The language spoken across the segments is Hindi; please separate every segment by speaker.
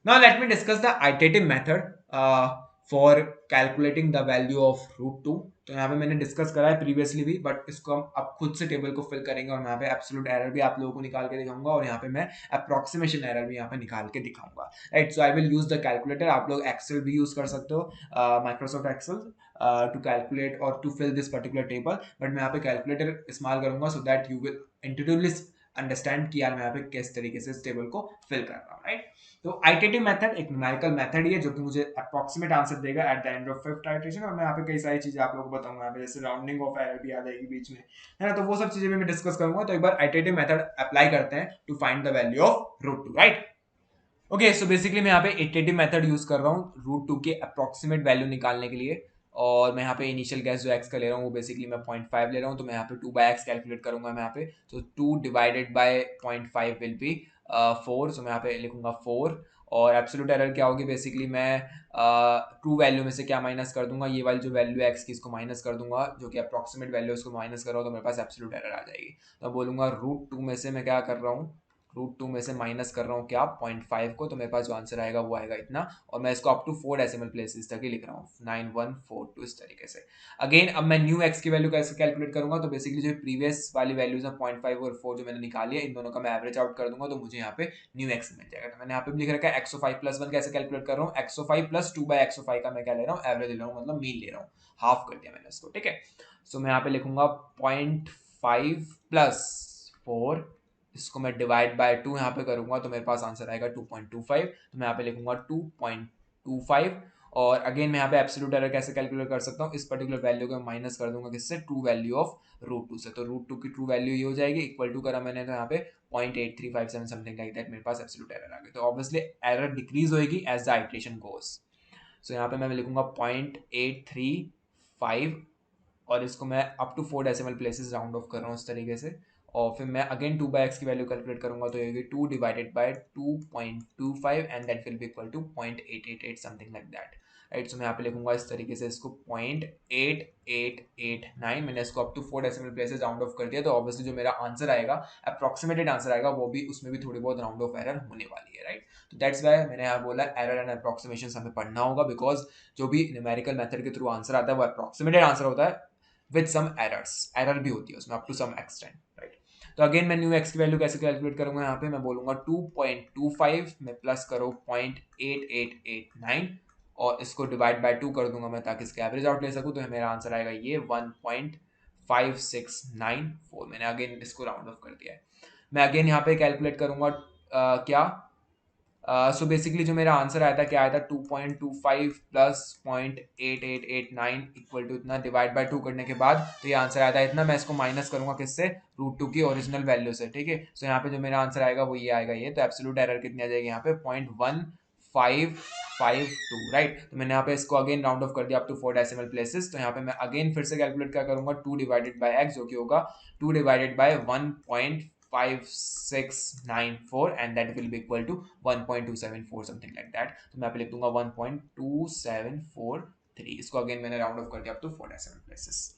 Speaker 1: Now let me discuss the iterative method for calculating the value of root 2. तो यहाँ पे मैंने डिस्कस करा है प्रीवियसली भी, बट इसको हम अब खुद से टेबल को फिल करेंगे और यहाँ पे एब्सोल्यूट एरर भी आप लोगों को निकाल के दिखाऊंगा और यहाँ पे मैं अप्रोक्सीमेशन एरर भी यहाँ पे निकाल के दिखाऊंगा, right. So I will use the calculator. आप लोग एक्सेल भी यूज कर सकते हो, माइक्रोसॉफ्ट एक्सेल, टू कैलकुलेट और to fill this particular table, but मैं यहाँ पे कैलकुलेटर इस्तेमाल करूंगा so that you will intuitively understand कि यार मैं यहाँ पे किस तरीके से इस टेबल को फिल कर रहा हूँ, राइट। तो आइटेटिव मेथड एक न्यूमेरिकल मेथड ही है जो कि मुझे अप्रोक्सीमेट आंसर देगा at the end of fifth iteration, और मैं यहाँ पे कई सारी चीजें आप लोगों को बताऊंगा यहाँ पे, जैसे राउंडिंग ऑफ एरर भी आ जाएगी बीच में, है ना। तो वो सब चीजें भी मैं डिस्कस करूंगा। तो एक बार आइटेटिव मेथड अप्लाई करते हैं to find the value of root two, right. Okay, so basically मैं यहाँ पे इटरेटिव मेथड यूज कर रहा हूँ रूट टू के अप्रोक्सीमेट वैल्यू निकालने के लिए, और मैं यहाँ पे इनिशियल गैस जो एक्स का ले रहा हूँ वो बेसिकली मैं 0.5 ले रहा हूँ। तो मैं यहाँ पे 2/x कैलकुलेट करूंगा मैं यहाँ पे, तो 2 डिवाइडेड बाय 0.5 विल बी 4। सो मैं यहाँ पे लिखूंगा 4, और एब्सोल्यूट एरर क्या होगी, बेसिकली मैं ट्रू वैल्यू में से क्या माइनस कर दूंगा, ये वाली जो वैल्यू है एक्स की इसको माइनस कर दूंगा, जो कि अप्रोक्सीमेट वैल्यू है उसको माइनस कर रहा हूँ, तो मेरे पास एब्सोल्यूट एरर आ जाएगी। तो मैं बोलूंगा रूट टू में से मैं क्या कर रहा हूँ, रूट टू में से माइनस कर रहा हूँ क्या 0.5 को, तो मेरे पास जो आंसर आएगा वो आएगा इतना, और मैं इसको अप टू 4 डेसिमल प्लेसेस तक ही लिख रहा हूँ, 9142 इस तरीके से। अगेन अब मैं न्यू एक्स की वैल्यू कैसे कैलकुलेट करूंगा, तो बेसिकली जो प्रीवियस वाली वैल्यूज है 0.5 और 4 जो मैंने निकाली है, इन दोनों का मैं एवरेज आउट कर दूंगा, तो मुझे यहाँ पे न्यू एक्स मिल जाएगा। तो मैंने यहाँ पे भी लिख रखा है एक्सो 5 प्लस 1 कैसे कैलकुलेट कर रहा हूँ, एक्सो 5 प्लस 2/एक्सो 5 का मैं क्या ले रहा हूँ, एवरेज ले रहा हूँ, मतलब मीन ले रहा हूँ, हाफ कर दिया मैंने इसको, ठीक है। सो मैं यहाँ पे लिखूंगा 0.5 प्लस 4, इसको मैं डिवाइड बाय 2 यहाँ पे करूंगा, तो मेरे पास आंसर आएगा 2.25। तो मैं यहाँ पे लिखूंगा 2.25, और अगेन मैं यहाँ पे एब्सोल्यूट एरर कैसे कैलकुलेट कर सकता हूँ, इस पर्टिकुलर वैल्यू को मैं माइनस कर दूंगा किससे, true value of root two से। तो रूट टू की ट्रू वैल्यू ये हो जाएगी, इक्वल टू करा मैंने, तो यहाँ पे 0.8357 समथिंग लाइक दैट मेरे पास एब्सोल्यूट एरर आ गई। तो ऑब्वियसली एरर डिक्रीज होगी as the iteration goes. So यहाँ पे मैं लिखूंगा 0.835, और इसको मैं up to 4 decimal places round off कर रहा हूँ इस तरीके से, और फिर मैं अगेन 2/x की वैल्यू कैलकुलेट करूंगा, तो ये होगी 2 divided by 2.25 and that will be equal to 0.888 something like that, right. So मैं यहाँ पे लिखूंगा इस तरीके से इसको 0.8889, मैंने इसको up to 4 decimal places round off कर दिया। तो ऑब्वियसली जो मेरा आंसर आएगा, अप्रोक्सीमेटेड आंसर आएगा, वो भी उसमें भी थोड़ी बहुत राउंड ऑफ एरर होने वाली है, राइट। तो दैट्स वाई मैंने यहाँ बोला एरर एंड अप्रोक्सीमेशन हमें पढ़ना होगा, बिकॉज जो भी न्यूमेरिकल मेथड के थ्रू आंसर आता है वो अप्रोक्सीमेटेड आंसर होता है विद सम एरर्स, एरर भी होती है उसमें up to some extent, right. तो अगेन मैं न्यू एक्स की वैल्यू कैसे कैलकुलेट करूंगा, यहाँ पे मैं बोलूंगा 2.25 में प्लस करो 0.8889, और इसको डिवाइड बाय 2 कर दूंगा मैं, ताकि इसका एवरेज आउट ले सकूं। तो मेरा आंसर आएगा ये 1.5694। मैंने अगेन इसको राउंड ऑफ कर दिया है। मैं अगेन यहाँ पे कैलकुलेट करूंगा क्या, सो बेसिकली जो मेरा आंसर आया था क्या आया था, 2.25 प्लस 0.8889 इक्वल टू इतना, डिवाइड बाय 2 करने के बाद तो ये आंसर आया था इतना। मैं इसको माइनस करूंगा किससे, रूट टू की ओरिजिनल वैल्यू से, ठीक है। सो यहाँ पे जो मेरा आंसर आएगा वो ये आएगा ये, तो एब्सोल्यूट एरर कितनी आ जाएगी यहाँ पे 0.1552, राइट। तो मैंने यहाँ पे इसको अगेन राउंड ऑफ कर दिया अप टू 4 डेसिमल प्लेसेस। तो यहाँ पे मैं अगेन फिर से कैलकुलेट क्या करूंगा, 2 डिवाइडेड बाय एक्स, जो कि होगा 2 divided by 1.5694 and that will be equal to 1.274 something like that. तो मैं यहाँ पे लिख दूंगा 1.2743। इसको अगेन मैंने राउंड ऑफ कर दिया अप टू 4 डेसिमल प्लेसेस।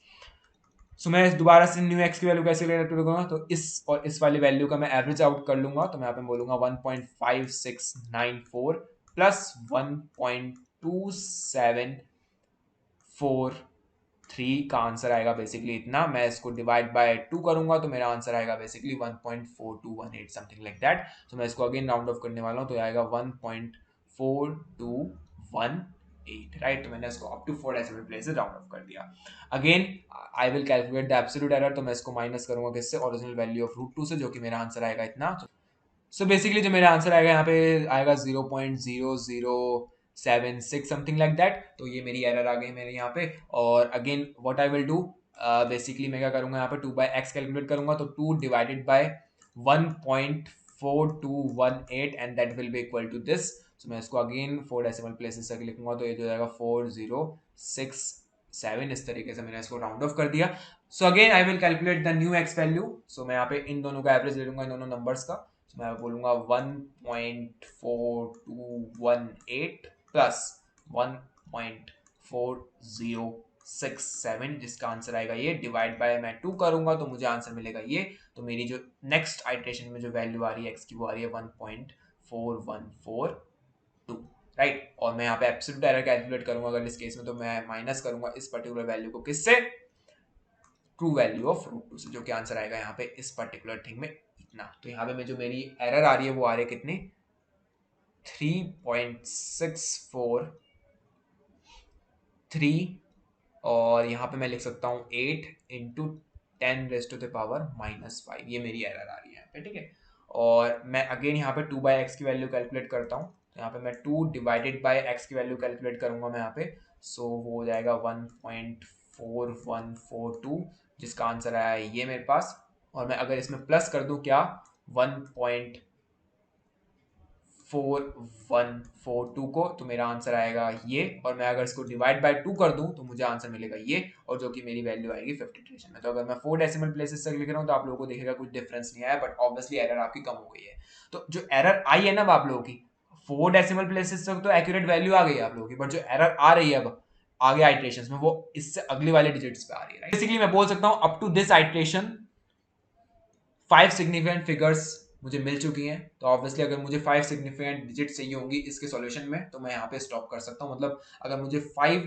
Speaker 1: सो मैं दोबारा से न्यू एक्स की वैल्यू कैसे कैलकुलेट करूंगा, तो इस और इस वाली वैल्यू का मैं एवरेज आउट कर लूंगा। तो मैं यहाँ पे बोलूंगा 1.5694 प्लस 1.2743 का आंसर आएगा बेसिकली इतना। मैं इसको डिवाइड बाय 2 करूंगा, तो मेरा आंसर आएगा बेसिकली 1.4218 समथिंग लाइक दैट। तो मैं इसको अगेन राउंड ऑफ करने वाला हूँ, तो आएगा 1.4218, राइट। तो मैंने इसको up to 4 decimal places round off कर दिया। Again I will calculate the absolute error, तो मैं इसको माइनस करूंगा किससे, original value of root two से, जो कि मेरा आंसर आएगा इतना। सो बेसिकली जो मेरा आंसर आएगा यहाँ पे आएगा 0.0076 समथिंग लाइक दैट। तो ये मेरी एरर आ गई मेरे यहाँ पे। और again what I will do, basically मैं क्या करूंगा, यहाँ पे 2/x कैलकुलेट करूंगा, तो 2 divided by 1.4218 and that will be equal to this. So मैं इसको अगेन 4 डेसिमल प्लेसेस तक लिखूंगा, तो ये जो जाएगा 4067, इस तरीके से मैंने इसको राउंड ऑफ कर दिया। So again I will calculate the new x value. So मैं यहाँ पे इन दोनों का एवरेज ले लूंगा, इन दोनों नंबर्स का। तो मैं बोलूंगा 1.4218 प्लस 1.4067, जिसका आंसर आएगा ये, डिवाइड बाय मैं 2 करूंगा, तो मुझे आंसर मिलेगा ये। तो मेरी जो नेक्स्ट आइट्रेशन में जो वैल्यू आ रही है एक्स की, वो आ रही है 1.414 और मैं यहाँ पे एब्सोल्यूट एरर कैलकुलेट करूंगा अगर इस केस में, तो मैं माइनस करूंगा इस पर्टिकुलर वैल्यू को किससे, ट्रू वैल्यू ऑफ रूट 2 से, जो कि आंसर आएगा यहाँ पे इस पर्टिकुलर थिंग में इतना। तो यहाँ पे मैं जो मेरी एरर आ रही है वो आ रही है कितनी, 3.643, और यहाँ पे मैं लिख सकता हूँ 8 इंटू 10⁻⁻5, ये मेरी एरर आ रही है यहाँ पे, ठीक है। और मैं अगेन यहाँ पे 2/x की वैल्यू कैलकुलेट करता हूँ, तो यहाँ पे मैं 2 डिवाइडेड बाय x की वैल्यू कैलकुलेट करूंगा मैं यहाँ पे, सो वो हो जाएगा 1.4142, जिसका आंसर आया है ये मेरे पास। और मैं अगर इसमें प्लस कर दूं क्या, 1.4142 को, तो मेरा आंसर आएगा ये। और मैं अगर इसको डिवाइड बाय 2 कर दूं तो मुझे आंसर मिलेगा ये, और जो कि मेरी वैल्यू आएगी 50 इटरेशन में। तो अगर मैं 4 डेसिमल प्लेसेस तक लिख रहा हूं तो आप लोगों को दिखेगा कुछ डिफरेंस नहीं आया, बट ऑब्वियसली एरर आपकी कम हो गई है। तो जो एरर आई है ना आप लोगों की 4 डेसिमल प्लेसेस तक, तो एक्यूरेट वैल्यू आ गई है आप लोगों की, बट जो एरर आ रही है अब आगे आइट्रेशंस में, वो इससे अगली वाले डिजिट्स पे आ रही है। बेसिकली मैं बोल सकता हूं up to this iteration 5 significant figures मुझे मिल चुकी हैं। तो ऑब्वियसली अगर मुझे 5 सिग्निफिकेंट डिजिट चाहिए होंगी इसके सॉल्यूशन में, तो मैं यहाँ पे स्टॉप कर सकता हूँ। मतलब अगर मुझे 5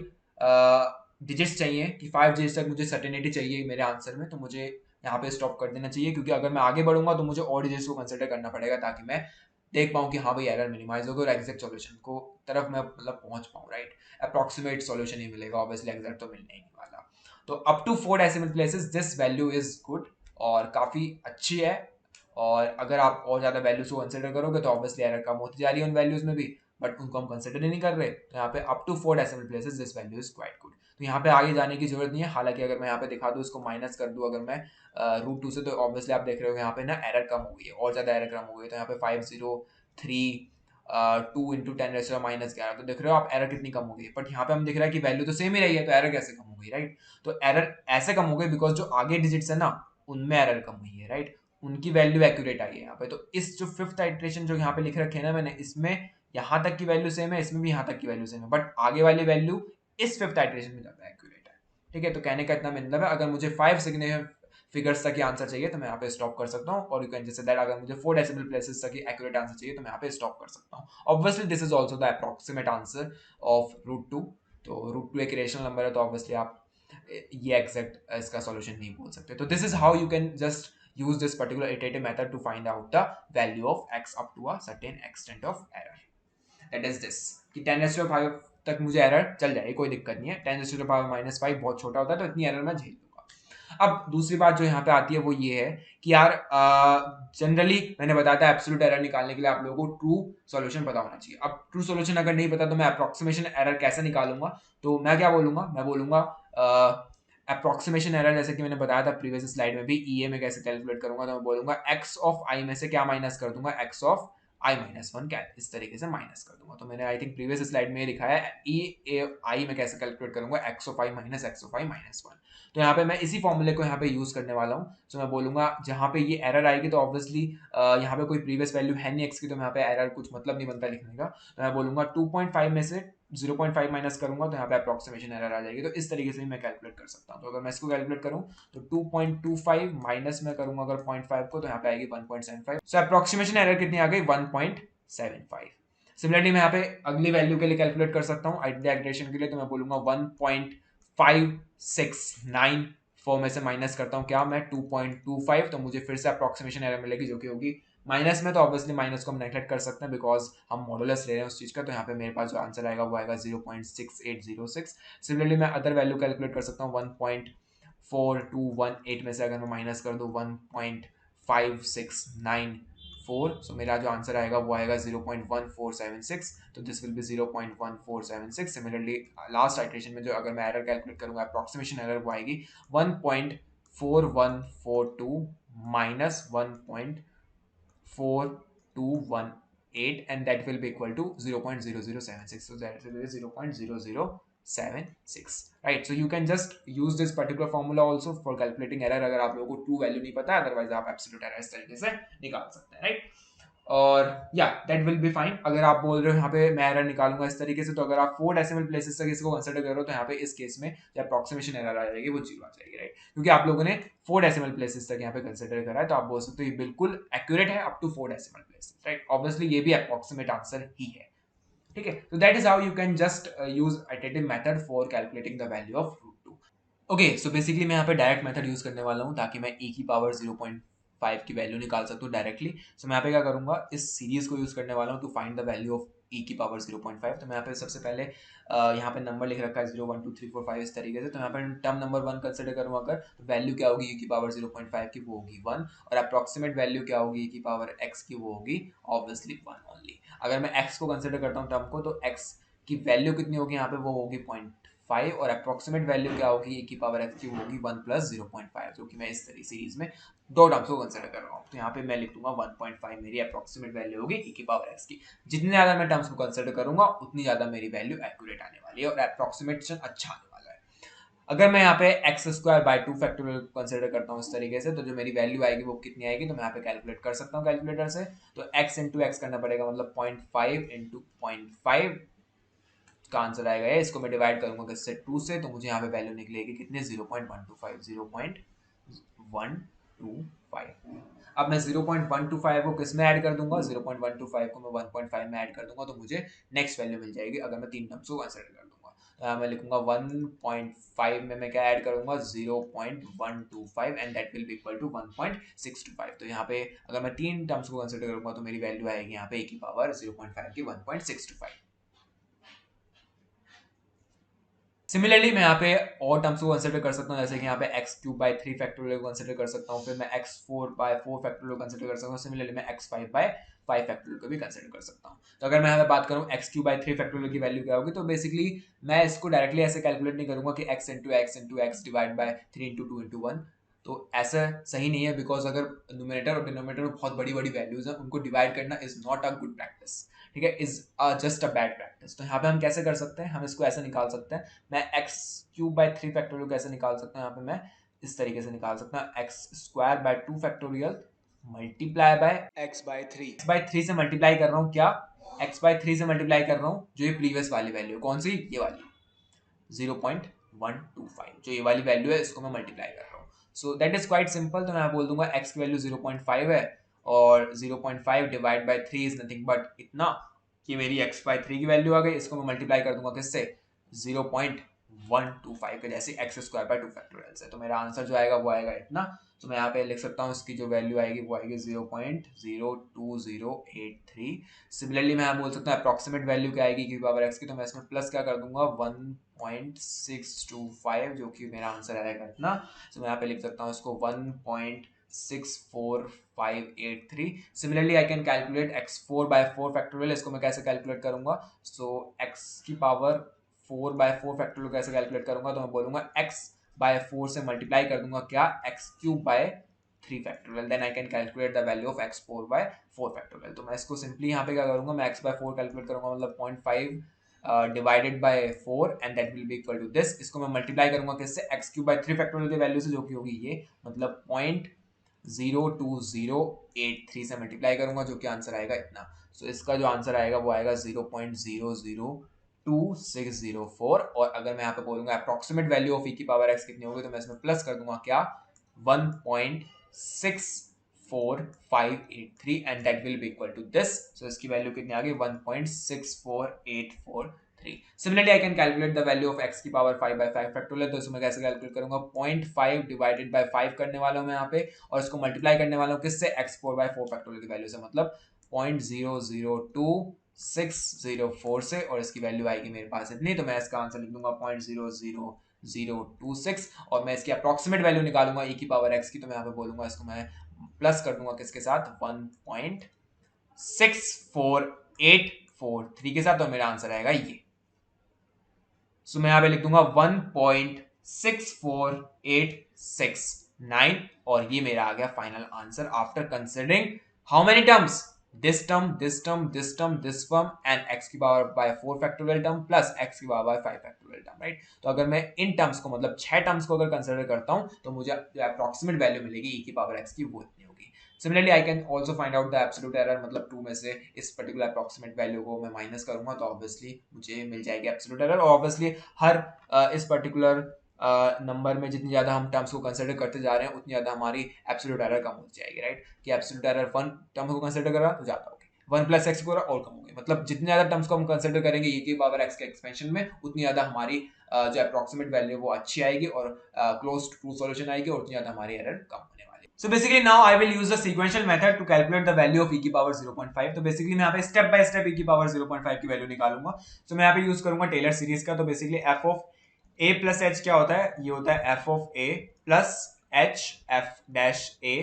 Speaker 1: डिजिट्स चाहिए कि 5 डिजिट्स तक मुझे सर्टेनिटी चाहिए मेरे आंसर में, तो मुझे यहाँ पे स्टॉप कर देना चाहिए, क्योंकि अगर मैं आगे बढ़ूंगा तो मुझे और डिजिट्स को कंसिडर करना पड़ेगा, ताकि मैं देख पाऊँ कि हाँ भाई एरर मिनिमाइज होगा और एग्जैक्ट सॉल्यूशन को तरफ मैं मतलब पहुंच पाऊँ, राइट। अप्रॉक्सीमेट सॉल्यूशन ही मिलेगा, ऑब्वियसली एग्जैक्ट तो मिलने ही नहीं वाला। तो up to 4 decimal places this value is good और काफ़ी अच्छी है। और अगर आप और ज़्यादा वैल्यूज को कंसिडर करोगे तो ऑब्वियसली एरर कम होती जा रही है उन वैल्यूज में भी, बट उनको हम कंसिडर ही नहीं कर रहे। तो यहाँ पे up to 4 decimal places this value is quite good. तो यहाँ पे आगे जाने की जरूरत नहीं है। हालांकि अगर मैं यहाँ पे दिखा दूँ, इसको माइनस कर दूँ अगर मैं रूट 2 से, तो ऑब्वियसली आप देख रहे हो यहाँ पे ना एरर कम हो गई है, और ज़्यादा एरर कम हो गई है। तो यहाँ पे 503 2 इंटू 10⁻⁻11, तो देख रहे हो आप एरर कितनी कम हो गई है। बट यहाँ पे हम दिख रहा है कि वैल्यू तो सेम ही रही है, तो एरर कैसे कम हो गई, राइट। तो एरर ऐसे कम हो गई बिकॉज जो आगे डिजिट्स है ना उनमें एरर कम हुई है, राइट, उनकी वैल्यू एक्यूरेट आई है यहाँ पे। तो इस जो 5th आइट्रेशन जो यहाँ पे लिख रखे है ना मैंने, इसमें यहाँ तक की वैल्यू सेम है, इसमें भी यहाँ तक की वैल्यू सेम है, बट आगे वाली वैल्यू इस 5th आइट्रेशन में ज्यादा एक्यूरेट है, ठीक है। तो कहने का इतना मतलब है, अगर मुझे 5 सिग्निफिकेंट फिगर्स तक की आंसर चाहिए तो मैं यहाँ पे स्टॉप कर सकता हूँ, और यू कैन जैसे दैट अगर मुझे 4 डेसिमल प्लेसेस तक की एक्यूरेट आंसर चाहिए तो मैं यहाँ पे स्टॉप कर सकता हूँ। Obviously this is also the approximate answer of root 2। तो रूट 2 एक रेशनल नंबर है, तो ऑब्वियसली आप ये एग्जैक्ट इसका सॉल्यूशन नहीं बोल सकते। तो this is how you can just use this particular iterative method to find out the value of x up to a certain extent of error. That is this कि 10⁻5 तक मुझे एरर चल जाएगी, कोई दिक्कत नहीं है। 10⁻⁻5 बहुत छोटा होता है, तो इतनी एरर मैं झेल लूंगा। अब दूसरी बात जो यहाँ पे आती है वो ये है कि यार जनरली मैंने बताया था एब्सोल्यूट एरर निकालने के लिए आप लोगों को ट्रू सॉल्यूशन पता होना चाहिए। अब ट्रू सॉल्यूशन अगर नहीं पता तो मैं अप्रोक्सीमेशन एरर कैसे निकालूंगा, तो मैं क्या बोलूंगा, मैं बोलूंगा अप्रोक्सीमेशन एरर, जैसे कि मैंने बताया था प्रीवियस स्लाइड में भी, ई में कैसे कैलकुलेट करूंगा, तो मैं बोलूंगा एक्स ऑफ आई में से क्या माइनस कर दूंगा, एक्स ऑफ i-1 क्या इस तरीके से माइनस कर दूंगा। तो मैंने आई थिंक प्रीवियस स्लाइड में लिखा है ई आई में कैसे कैलकुलेट करूंगा, x of I minus x of I minus 1। तो यहाँ पे मैं इसी फॉर्मूले को यहाँ पे यूज करने वाला हूँ। तो मैं बोलूंगा जहाँ पे ये एरर आएगी, तो ऑब्वियसली यहाँ पे कोई प्रीवियस वैल्यू है नहीं एक्स की, तो यहाँ पे एरर कुछ मतलब नहीं बनता लिखने का। तो मैं बोलूंगा 2.5 में से 0.5 माइनस करूंगा, तो यहाँ पे अप्रोक्सीमेशन एरर आ जाएगी। तो इस तरीके से भी मैं कैलकुलेट कर सकता हूँ। तो अगर मैं इसको कैलकुलेट करूँ तो 2.25 माइनस में करूंगा अगर 0.5 को, तो यहाँ पे आएगी 1.75। सो अप्रोक्सीमेशन एरर कितनी आ गई, 1.75। सिमिलरली मैं यहाँ पे अगली वैल्यू के लिए कैलकुलेट कर सकता हूँ आइट्रेशन के लिए, तो मैं बोलूंगा 1.569 में से माइनस करता हूँ क्या मैं 2.25, तो मुझे फिर से अप्रोक्सीमेशन एरर मिलेगी जो कि होगी माइनस में। तो ऑब्वियसली माइनस को हम नेगलेक्ट कर सकते हैं बिकॉज हम मॉडुलस ले रहे हैं उस चीज का। तो यहाँ पे मेरे पास जो आंसर आएगा वो आएगा 0.6806। सिमिलरली मैं अदर वैल्यू कैलकुलेट कर सकता हूँ 1.4218 में से अगर मैं माइनस कर दूँ 1.5694, सो मेरा जो आंसर आएगा वो आएगा 0.1476। तो this will B 0.1476। Similarly last iteration में जो अगर मैं एरर कैलकुलेट करूंगा अप्रोक्सीमेशन एरर वो आएगी 1.4142 minus 1.4218 and that will be equal to 0.0076. So that will be 0.0076, right? So you can just use this particular formula also for calculating error अगर आप लोगों को ट्रू वैल्यू नहीं पता है, अदरवाइज आप एब्सोल्यूट एरर इस तरीके से निकाल सकते हैं, राइट। और या दैट विल बी फाइन। अगर आप बोल रहे हो यहाँ पे मैं एरर निकालूंगा इस तरीके से, तो अगर आप 4 डेसिमल प्लेसेस तक इसको कंसिडर करो तो यहाँ पे इस केस में जो अप्रोक्सीमेशन एरर आ जाएगी वो 0 आ जाएगी, राइट, क्योंकि आप लोगों ने 4 डेसिमल प्लेसेस तक यहाँ पे कंसिडर करा है। तो आप बोल सकते हो ये बिल्कुल एक्यूरेट है up to 4 decimal places, right. Obviously ये भी अप्रोक्सीमेट आंसर ही है, ठीक है, तो that is how you can just use iterative method for calculating the value of root two. Okay, so basically मैं यहाँ पे डायरेक्ट मेथड यूज करने वाला हूँ ताकि मैं e की पावर 0.5 की वैल्यू निकाल सकूँ डायरेक्टली। सो मैं यहाँ पे क्या करूँगा, इस सीरीज को यूज करने वाला हूँ to find the value of e की पावर 0.5। तो मैं यहाँ पे सबसे पहले यहाँ पे नंबर लिख रखा है 0 1 2 3 4 5 इस तरीके से। तो यहाँ पे टर्म नंबर 1 कंसिडर करूँ अगर, तो वैल्यू क्या होगी e की पावर 0.5 की, वो होगी 1। और अप्रॉक्सीमेट वैल्यू क्या होगी e की पावर x की, वो होगी ऑब्वियसली 1 ओनली। अगर मैं x को कंसिडर करता हूँ टर्म को, तो x की वैल्यू कितनी होगी यहाँ पे, वो होगी 0.5। और अप्रोक्सीमेट वैल्यू क्या होगी e की पावर x की, होगी 1 प्लस 0.5, जो कि मैं इस तरीके सीरीज में दो टर्म्स को कंसिडर कर रहा हूँ। तो यहाँ पे मैं लिख दूंगा 1.5 मेरी अप्रोक्सीमेट वैल्यू होगी e की पावर x की। जितने ज्यादा मैं टर्म्स को कंसिडर करूंगा उतनी ज्यादा मेरी वैल्यू एक्यूरेट आने वाली है और अप्रोक्सीमेशन अच्छा आने वाला है। अगर मैं यहाँ पे x square by 2 factorial consider करता हूँ इस तरीके से, तो जो मेरी वैल्यू आएगी वो कितनी आएगी, तो मैं यहाँ पे कैलकुलेट कर सकता हूँ कैलकुलेटर से। तो x इंटू एक्स करना पड़ेगा, मतलब 0.5 इंटू 0.5 का आंसर आएगा ये। इसको मैं डिवाइड करूंगा किससे, 2 से, तो मुझे यहाँ पे वैल्यू निकलेगी कितने, 0.125 0.125। अब मैं 0.125 को किस में ऐड कर दूंगा, 0.125 को मैं 1.5 में ऐड कर दूंगा, तो मुझे नेक्स्ट वैल्यू मिल जाएगी अगर मैं तीन टर्म्स को कंसिडर कर दूंगा। तो यहाँ मैं लिखूंगा 1.5 में मैं क्या ऐड करूंगा, 0.125 and that will be equal to 1.625। तो यहाँ पे अगर मैं तीन टर्म्स को कंसिडर करूंगा तो मेरी वैल्यू आएगी यहाँ पे e की पावर 0.5 की 1.625। सिमिलरली मैं यहाँ पे और टर्म्स को कंसिडर कर सकता हूँ, जैसे कि यहाँ पे एक्स क्यूब बाय 3 फैक्टोरियल को कंसिडर कर सकता हूँ, फिर मैं एक्स 4 बाय 4 फैक्टोरियल को कंसिडर कर सकता हूँ। सिमिलरली मैं एक्स 5 बाय 5 फैक्टोरियल को भी कंसिडर कर सकता हूँ। तो अगर मैं यहाँ पे बात करूँ एक्स क्यूब बाय 3 फैक्टोरियल की वैल्यू क्या होगी, तो बेसिकली मैं इसको डायरेक्टली ऐसे कैलकुलेट नहीं करूंगा कि x into x divide by 3 into 2 into 1। तो ऐसा सही नहीं है, बिकॉज अगर न्यूमरेटर और डिनोमिनेटर में बहुत बड़ी बड़ी वैल्यूज हैं, उनको डिवाइड करना is not a good practice, ठीक है, is just a bad practice. तो यहाँ पे हम कैसे कर सकते हैं, हम इसको ऐसे निकाल सकते हैं, मैं एक्स क्यूब बाय 3 फैक्टोरियल कैसे निकाल सकता हूँ, यहाँ पे मैं इस तरीके से निकाल सकता हूँ, X square by 2 factorial multiply by X by 3 से मल्टीप्लाई कर रहा हूँ क्या, x/3 से मल्टीप्लाई कर रहा हूँ जो ये प्रीवियस वाली वैल्यू, कौन सी, ये वाली 0.125, जो ये वाली वैल्यू है इसको मैं मल्टीप्लाई कर रहा हूँ। So that is quite simple. तो मैं बोल दूंगा x की वैल्यू 0.5 है और 0.5 divide by 3 is nothing but इतना कि मेरी x/3 की वैल्यू आ गई। इसको मैं मल्टीप्लाई कर दूंगा किससे, 0.125 के, जैसे एक्स स्क्वायर बाय 2 फैक्टोरियल से। तो मेरा आंसर जो आएगा वो आएगा इतना। तो मैं यहाँ पे लिख सकता हूँ इसकी जो वैल्यू आएगी वो आएगी 0.02083। सिमिलरली मैं बोल सकता हूँ अप्रॉक्सीमेट वैल्यू क्या आएगी की पावर एक्स की, तो मैं इसमें प्लस क्या कर दूंगा 1.625, जो कि मेरा आंसर आएगा इतना। तो मैं यहाँ पे लिख सकता हूँ इसको 1.64583। Similarly I can calculate x4 by 4 factorial, इसको मैं कैसे कैलकुलेट करूंगा, सो x की पावर 4 बाय 4 फैक्टोरियल कैसे कैलकुलेट करूंगा, तो मैं बोलूंगा x बाय 4 से मल्टीप्लाई कर दूंगा क्या, x cube by 3 factorial, then I can calculate the value of x4 by 4 factorial. तो मैं इसको सिंपली यहाँ पे क्या करूंगा, मैं x बाय 4 कैलकुलेट करूंगा, मतलब 0.5 divided by 4 and that will be equal to this. इसको मैं मल्टीप्लाई करूंगा किससे, x क्यूब बाय 3 फैक्टोरियल की वैल्यू से, जो कि होगी ये, मतलब 0.02083 से मल्टीप्लाई करूंगा, जो कि आंसर आएगा इतना। सो इसका जो आंसर आएगा वो आएगा 0.002604। और अगर मैं यहाँ पे बोलूंगा अप्रॉक्सीमेट वैल्यू ऑफ e की पावर x कितनी होगी, तो मैं इसमें प्लस कर दूंगा क्या, 1.64583 and that will be equal to this. So इसकी वैल्यू कितनी आ गई, 1.64843। Similarly I can calculate the value of x की पावर 5 बाय 5 फैक्टोरियल। तो इसमें कैसे कैलकुलेट करूंगा, 0.5 डिवाइडेड बाय 5 करने वाला हूं मैं यहाँ पे, और इसको मल्टीप्लाई करने वाला हूँ किससे, x4 बाय 4 फैक्टोरियल की वैल्यू से, मतलब 0.002604 से, और इसकी वैल्यू आएगी मेरे पास इतनी। तो मैं इसका आंसर लिख दूंगा 0.00026, और मैं इसकी अप्रॉक्सीमेट वैल्यू निकालूंगा e की पावर x की। तो मैं यहाँ पे बोलूंगा इसको मैं प्लस कर दूंगा किसके साथ, 1.64843 के साथ, तो मेरा आंसर आएगा ये। सो मैं यहाँ पे लिख दूंगा 1.64869, और ये मेरा आ गया final answer after considering how many terms, this term, this term, this term, this term and x की power bye 4 factorial term plus x की power bye 5 factorial term, right. तो अगर मैं इन टर्म्स को, मतलब 6 टर्म्स को अगर कंसिडर करता हूं, तो मुझे जो अप्रॉक्सीमेट वैल्यू मिलेगी e की पावर x की, वो इतनी होगी। Similarly I can also find out the absolute error, मतलब 2 में से इस पर्टिकुलर अप्रॉक्सीमेट वैल्यू को मैं माइनस करूंगा, तो ऑब्वियसली मुझे मिल जाएगी एब्सोल्यूट एरर। और ऑब्वियसली हर इस पर्टिकुलर नंबर में जितनी ज़्यादा हम टर्म्स को कंसिडर करते जा रहे हैं, उतनी ज़्यादा हमारी एब्सोल्यूट एरर कम हो जाएगी, राइट। कि एब्सोल्यूट एरर 1 टर्म को कंसिडर कर रहा तो ज़्यादा होगी। 1 प्लस एक्स पूरा और कम हो गए, मतलब जितने ज्यादा टर्म्स को हम कंसिडर करेंगे e की पावर x के एक्सपेंशन में, उतनी ज्यादा हमारी जो अप्रोक्सीमेट वैल्यू है वो अच्छी आएगी और क्लोज टू ट्रू सॉल्यूशन आएगी और उतनी ज्यादा हमारी एरर कम होने वाली है। So basically now I will use the sequential method to calculate the value of e की पावर 0.5। तो बेसिकली मैं यहाँ पे स्टेप बाय स्टेप e की पावर 0.5 की वैल्यू निकालूंगा। सो मैं यहाँ पे यूज करूंगा टेलर सीरीज का। तो basically f of a plus h क्या होता है, ये होता है f of a plus h f dash a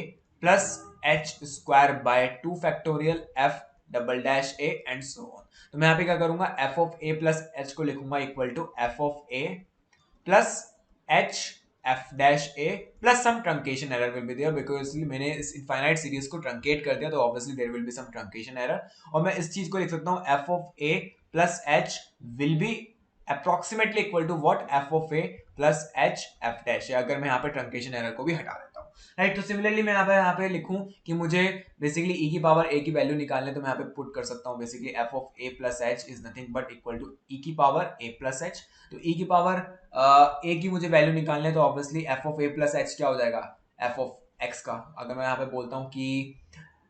Speaker 1: plus h square by 2 factorial f double dash a and so on. तो मैं यहाँ पे क्या करूंगा, f of a plus h को लिखूंगा equal to f of a plus h f dash a plus some truncation error will be there, because मैंने इस इनफाइनाइट सीरीज को ट्रंकेट कर दिया तो obviously there will be some truncation error. और मैं इस चीज को लिख सकता हूँ f of a plus h will be approximately equal to what, f of a plus h f dash, अगर मैं यहाँ पे ट्रंकेशन एरर को भी हटा देता हूँ, राइट। तो सिमिलरली मैं यहाँ पे लिखूं कि मुझे बेसिकली e की पावर a की वैल्यू निकालने, तो मैं यहाँ पे पुट कर सकता हूँ basically f of a plus h is nothing but equal to e की पावर a प्लस h। तो e की पावर a की मुझे वैल्यू निकालने, तो obviously f of a plus h क्या हो जाएगा, f ऑफ x का। अगर मैं यहाँ पे बोलता हूँ कि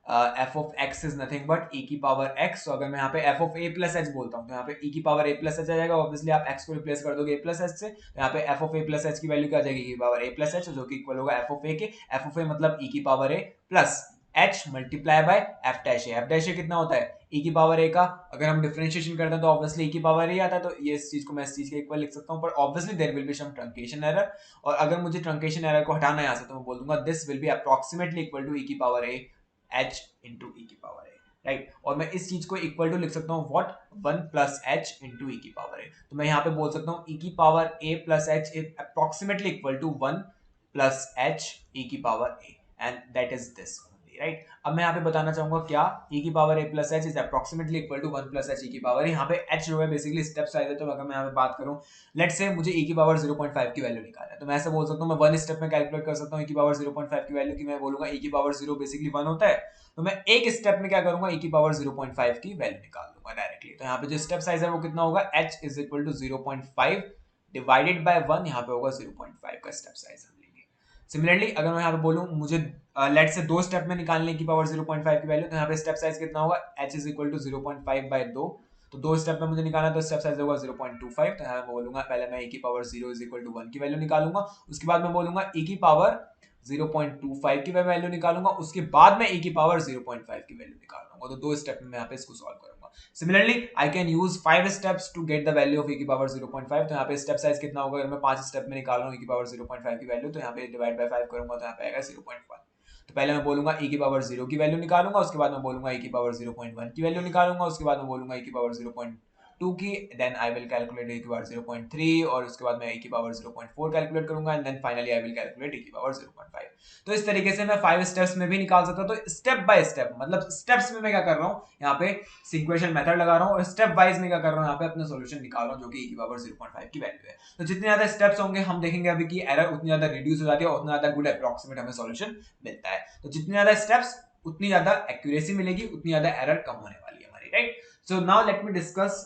Speaker 1: f of x is nothing but e की पावर x, तो अगर मैं यहाँ पे f of a plus h बोलता हूँ तो यहाँ पे e की पावर a प्लस h आ जाएगा। ऑब्वियसली आप x को रिप्लेस कर दोगे a प्लस h से, तो यहाँ पे f of a plus h की वैल्यू क्या आ जाएगी, e की पावर a प्लस h, जो कि इक्वल होगा f ऑफ a के, f ऑफ a मतलब e की power a plus h multiply by f dash a। f dash a कितना होता है, e की पावर a का, अगर हम डिफरेंशिएशन करते हैं तो ऑब्वियसली e की पावर a आता है, तो ये इस चीज को मैं इस चीज के इक्वल लिख सकता हूँ। पर obviously there will be some truncation error, और अगर मुझे ट्रंकेशन एरर को हटाना है यहाँ से, तो मैं बोल दूंगा this will be approximately equal to e की power a h into e की पावर a, राइट। और मैं इस चीज को इक्वल टू लिख सकता हूँ what, 1 plus h into e की पावर a। तो मैं यहाँ पे बोल सकता हूँ e की power a plus h is approximately equal to 1 plus h e की power a, and that is this, right. अब मैं यहाँ पे बताना चाहूंगा क्या, e की power a plus h is approximately equal to 1 plus h e की पावर, यहाँ पे h जो है बेसिकली स्टेप साइज है। तो अगर मैं यहाँ पे बात करूँ, लेट से मुझे e की पावर 0.5 की वैल्यू निकालना है, तो मैं ऐसे बोल सकता हूँ, मैं वन स्टेप में कैलकुलेट कर सकता हूँ e की पावर 0.5 की वैल्यू की। मैं बोलूंगा e की पावर 0 बेसिकली 1 होता है, तो मैं एक स्टेप में क्या करूंगा, e की पावर 0.5 की वैल्यू निकाल दूंगा डायरेक्टली। तो यहाँ पे जो स्टेप साइज है वो कितना होगा, h is equal to 0.5 divided by 1, यहाँ पे होगा 0.5 का स्टेप साइज हम लेंगे। सिमिलरली अगर मैं यहाँ पे बोलूँ मुझे लेट से दो स्टेप में निकालने की पावर 0.5 की वैल्यू, तो यहाँ पे स्टेप साइज कितना होगा, h is equal to 0.5 by 2, तो दो स्टेप में मुझे निकालना, तो स्टेप साइज होगा 0.25। तो यहाँ मैं बोलूंगा पहले मैं e की पावर 0 इज इक्वल टू 1 की वैल्यू निकालूंगा, उसके बाद मैं बोलूंगा e की पावर 0.25 की वैल्यू निकालूंगा, उसके बाद मैं e की पावर 0.5 की वैल्यू निकालूंगा। तो दो स्टेप में मैं यहाँ पे इसको सॉल्व करूंगा। Similarly I can use 5 steps to get the value of e की पावर 0.5। तो यहाँ पे स्टेप साइज कितना होगा, अगर मैं 5 स्टेप में निकाल रहा हूँ e की पावर 0.5 की वैल्यू, तो यहाँ पे डिवाइड बाय 5 करूंगा, तो यहाँ पे आएगा 0.1। तो पहले मैं बोलूंगा e की पावर 0 की वैल्यू निकालूंगा, उसके बाद मैं बोलूंगा e की पावर 0.1 की वैल्यू निकालूंगा, उसके बाद मैं बोलूंगा e की पावर 0.2 की, then I will calculate e की पावर 0.3, और उसके बाद मैं e की पावर 0.4 कैलकुलेट करूंगा, and then finally I will calculate e की पावर 0.5। तो इस तरीके से मैं 5 स्टेप्स में भी निकाल सकता हूं। तो स्टेप बाय स्टेप, मतलब स्टेप्स में मैं क्या कर रहा हूं, यहाँ पे सीक्वेंशियल मेथड लगा रहा हूं, और स्टेप वाइज में क्या कर रहा हूं, यहाँ पे अपना सॉल्यूशन निकाल रहा हूं जो कि e की पावर 0.5 की वैल्यू है। तो जितने ज्यादा स्टेप्स होंगे हम देखेंगे अभी की एरर उतनी ज्यादा रिड्यूस हो जाती है और उतना ज्यादा गुड अप्रोक्सीमेट हमें सॉल्यूशन मिलता है। तो जितने ज्यादा स्टेप्स उतनी ज्यादा एक्यूरेसी मिलेगी, उतनी ज्यादा एरर कम होने वाली है हमारी, right. So now let me discuss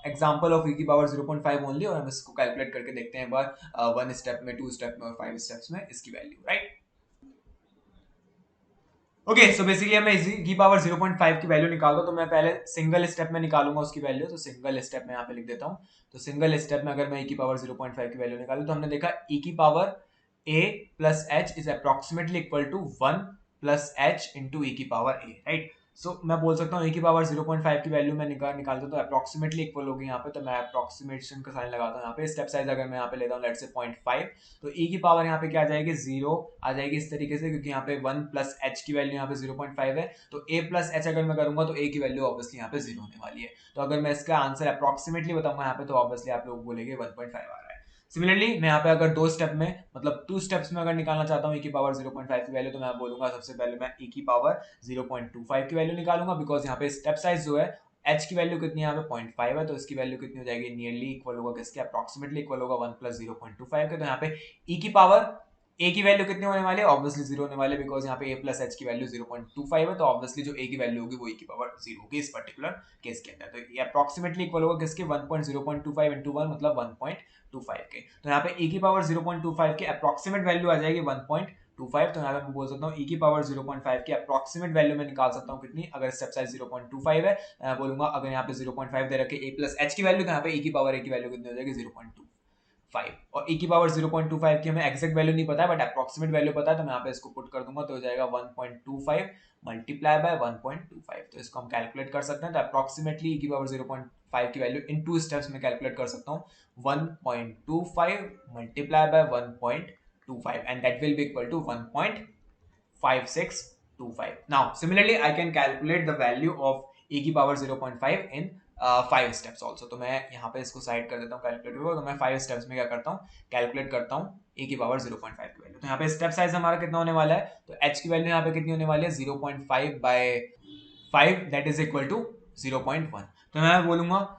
Speaker 1: example of e की पावर 0.5 ओनली, और हम इसको कैलकुलेट करके देखते हैं एक बार, वन स्टेप में, टू स्टेप में और 5 स्टेप्स में इसकी value, right. Okay, so basically मैं e की पावर 0.5 की वैल्यू निकालता हूं, तो मैं पहले सिंगल स्टेप में निकालूंगा उसकी वैल्यू। तो सिंगल स्टेप में यहाँ पे लिख देता हूँ। तो सिंगल स्टेप में अगर मैं e की पावर 0.5 की वैल्यू निकालूं, तो हमने देखा e की power a plus h is approximately equal to 1 plus h into e की पावर a, राइट। सो मैं बोल सकता हूँ e की पावर 0.5 की वैल्यू मैं निकालता हूँ, तो अप्रोक्सीमेटली इक्वल होगी यहाँ पे। तो मैं अप्रोक्सीमेशन का साइन लगाता हूँ यहाँ पे। स्टेप साइज अगर मैं यहाँ पे लेता हूँ लेट से 0.5, तो e की पावर यहाँ पे क्या आ जाएगी, 0 आ जाएगी इस तरीके से, क्योंकि यहाँ पे 1 प्लस h की वैल्यू यहाँ पे 0.5 है। तो a प्लस h अगर मैं करूंगा तो a की वैल्यू ऑब्वियसली यहाँ पे 0 होने वाली है। तो अगर मैं इसका आंसर अप्रोक्सीमेटली बताऊंगा यहाँ पे, तो ऑब्वियसली आप लोग बोलेंगे 1.5 आ रहा है। सिमिलरली मैं यहाँ पे अगर दो स्टेप में, मतलब 2 स्टेप्स में अगर निकालना चाहता हूँ e की पावर 0.5 की वैल्यू, तो मैं बोलूंगा सबसे पहले मैं e की पावर 0.25 की वैल्यू निकालूंगा, बिकॉज यहाँ पे स्टेप साइज जो है h की वैल्यू कितनी है यहाँ पे 0.5 है, तो इसकी वैल्यू कितनी हो जाएगी, नियरली इक्वल होगा किसके, अप्रोक्सीमेटली इक्वल होगा 1 प्लस 0.25 के। तो यहाँ पे e की पावर a की वैल्यू कितनी होने वाली है, ऑब्वियसली 0 होने वाले, बिकॉज यहाँ पे a प्लस h की वैल्यू 0.25 है, तो ऑब्वियसली जो a की वैल्यू होगी वो e की पावर 0 होगी इस पर्टिकुलर केस के अंदर। तो ये अप्रोक्सीमेटली इक्वल होगा किसके, 1.0.25 इंटू 1 मतलब 1.25 के। तो यहाँ पे e की पावर 0.25 की अप्रोक्सीमेट वैल्यू आ जाएगी 1.25 0.25, तो यहाँ पे मैं बोल सकता हूँ e की पावर 0.5 की अप्रोक्सीमेट वैल्यू मैं निकाल सकता हूँ कितनी, अगर स्टेप साइज 0.25 है, मैं बोलूंगा अगर यहाँ पे 0.5 दे रखे a प्लस h की वैल्यू, तो यहाँ पे e की पावर a की वैल्यू कितनी हो जाएगी 0.25, और e की पावर 0.25 की हमें एग्जैक्ट वैल्यू नहीं पता है बट अप्रोक्सीमेट वैल्यू पता है, तो मैं यहाँ पे इसको पुट कर दूंगा, तो हो जाएगा 1.25 मल्टीप्लाई बाय 1.25, तो इसको हम कैलकुलेट कर सकते हैं, तो अप्रोक्सीमेटली e की पावर 0.5 की वैल्यू इन 2 स्टेप्स में कैलकुलेट कर सकता हूँ, 1.25 multiply by 1.25 and that will be equal to 1.5625. Now similarly I can calculate the value of e की पावर 0.5 in 5 steps also. तो मैं यहाँ पे इसको साइड कर देता हूँ कैलकुलेटर को, तो मैं 5 steps में क्या करता हूँ, कैलकुलेट करता हूँ e की पावर 0.5 की वैल्यू। तो यहाँ पे स्टेप साइज हमारा कितना होने वाला है, तो h की वैल्यू यहाँ पे कितनी होने वाली है 0.5 by 5 that is equal to 0.1। तो मैं बोलूंगा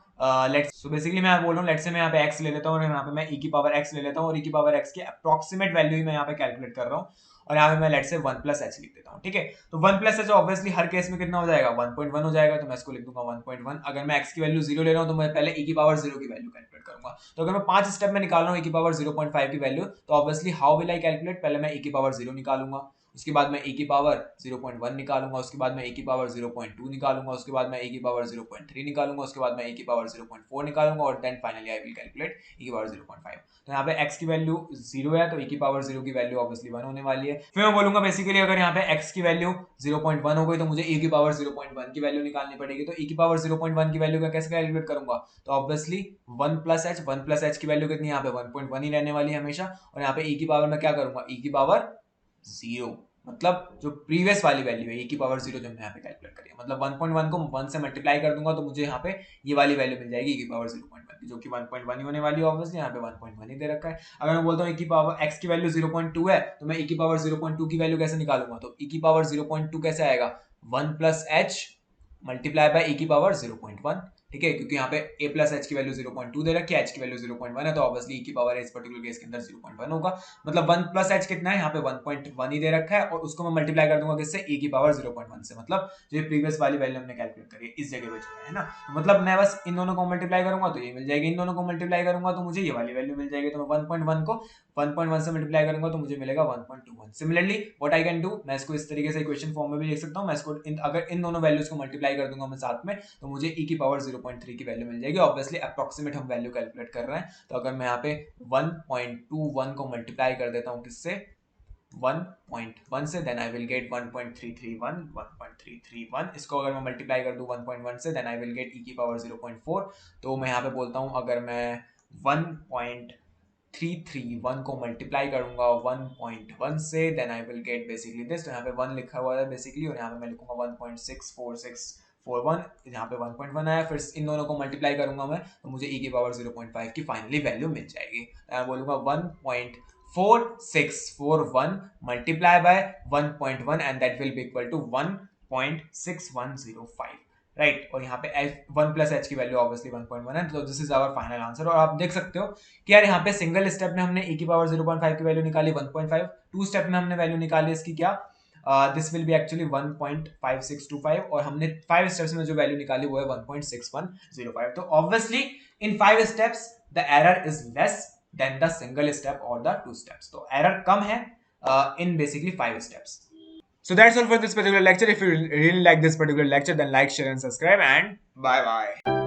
Speaker 1: लेट्स, सो बेसिकली मैं बोल रहा हूँ लेट्स से मैं यहाँ पे x ले लेता हूँ और यहाँ पे मैं e की पावर x ले लेता हूँ और e की पावर x की अप्रोक्सीमेट वैल्यू ही मैं यहाँ पे कैलकुलेट कर रहा हूँ, और यहाँ पे मैं लेट्स से 1 प्लस एच लिख देता हूँ, ठीक है। तो 1 प्लस एच ऑब्वियसली हर केस में कितना हो जाएगा 1.1 हो जाएगा, तो मैं इसको लिख दूंगा 1.1। अगर मैं x की वैल्यू 0 ले रहा हूँ तो मैं पहले e की पावर 0 की वैल्यू कैलकुलेट करूंगा, तो अगर मैं 5 स्टेप में निकाल रहा हूँ e की पावर 0.5 की वैल्यू, तो obviously how will I calculate, पहले मैं e की पावर 0 निकालूंगा, उसके बाद मैं e की पावर 0.1 निकालूंगा, उसके बाद मैं e की पावर 0.2 निकालूंगा, उसके बाद मैं e की पावर 0.3 निकालूंगा, उसके बाद मैं e की पावर 0.4 निकालूंगा, और then finally I will calculate e की पावर 0.5। तो यहाँ पे x की वैल्यू 0 है, तो e की पावर 0 की वैल्यू ऑब्वियसली 1 होने वाली है। फिर मैं बोलूंगा बेसिकली अगर यहाँ पे x की वैल्यू 0.1 हो गई तो मुझे e की पावर 0.1 की वैल्यू निकालनी पड़ेगी, तो e की पावर 0.1 की वैल्यू का कैसे कैलकुलेट करूंगा, तो ऑब्वियसली 1 प्लस एच की वैल्यू कितनी, यहाँ पे 1.1 ही रहने वाली है हमेशा, और यहाँ पे e की पावर मैं क्या करूंगा, e की पावर 0, मतलब जो प्रीवियस वाली वैल्यू है e की पावर 0 जो हमने यहाँ पे कैलकुलेट करी है, मतलब 1.1 को 1 से मल्टीप्लाई कर दूंगा तो मुझे यहाँ पे ये वाली वैल्यू मिल जाएगी e की पावर 0.1 की, जो कि 1.1 ही होने वाली है ऑब्वियसली, यहाँ पे 1.1 ही दे रखा है। अगर मैं बोलता हूँ e की पावर x की वैल्यू 0.2 है, तो मैं e की पावर 0.2 की वैल्यू कैसे निकालूंगा, तो e की पावर 0.2 कैसे आएगा, 1 plus H multiply by e की पावर 0.1, ठीक है, क्योंकि यहाँ पे a प्लस एच की वैल्यू 0.2 दे रखी है, h की वैल्यू 0.1 है, तो ऑब्वियसली e की पावर इस पर्टिकुलर केस के अंदर 0.1 होगा, मतलब 1 प्लस एच कितना है, यहाँ पे 1.1 ही दे रखा है, और उसको मैं मल्टीप्लाई कर दूंगा किससे, e की पावर 0.1 से, मतलब जो प्रीवियस वाली वैल्यू हमने कैलकुलेट करी है इस जगह पे जो है ना, तो मतलब मैं बस इन दोनों को मल्टीप्लाई करूंगा तो ये मिल जाएगी, इन दोनों को मल्टीप्लाई करूंगा तो मुझे ये वाली वैल्यू मिल जाएगी, तो मैं 1.1 को 1.1 से मल्टीप्लाई करूंगा तो मुझे मिलेगा 1.21। Similarly what I can do, मैं इसको इस तरीके से इक्वेशन फॉर्म में भी लिख सकता हूँ, मैं इसको अगर इन दोनों वैल्यूज को मल्टीप्लाई कर दूंगा मैं साथ में, तो मुझे e की पावर 0.3 की वैल्यू मिल जाएगी, ऑब्वियसली अप्रोक्सीमेट हम वैल्यू कैलकुलेट कर रहे हैं, तो अगर मैं यहाँ पे 1.21 को मल्टीप्लाई कर देता हूँ किससे 1.1 से, देन आई विल गेट 1.331, इसको अगर मैं मल्टीप्लाई कर दूं 1.1 से, then I will get e की पावर 0.4, तो मैं यहाँ पे बोलता हूँ अगर मैं 1.331 को मल्टीप्लाई करूंगा 1.1 से, then I will get basically this, तो यहाँ पे 1 लिखा हुआ है बेसिकली, और यहाँ पे मैं लिखूंगा 1.64641, यहाँ पे 1.1 आया, फिर इन दोनों को मल्टीप्लाई करूंगा मैं तो मुझे e की पावर 0.5 की फाइनली वैल्यू मिल जाएगी, मैं बोलूंगा 1.4641 multiply by 1.1 and that will be equal to 1.6105, right, और यहाँ पे 1 प्लस एच की वैल्यू ऑब्वियसली 1.1 है, तो this is our final answer. और आप देख सकते हो कि यार यहाँ पे सिंगल स्टेप में हमने e की पावर 0.5 की वैल्यू निकाली 1.5, टू स्टेप में हमने वैल्यू निकाली इसकी क्या, दिस विल बी एक्चुअली 1.5625, और हमने 5 स्टेप्स में जो वैल्यू निकाली वो है 1.6105, तो obviously in 5 steps the error is less than the single step और द 2 स्टेप्स, तो एरर कम है in basically 5 steps. So that's all for this particular lecture. If you really like this particular lecture, then like, share and subscribe, and bye bye.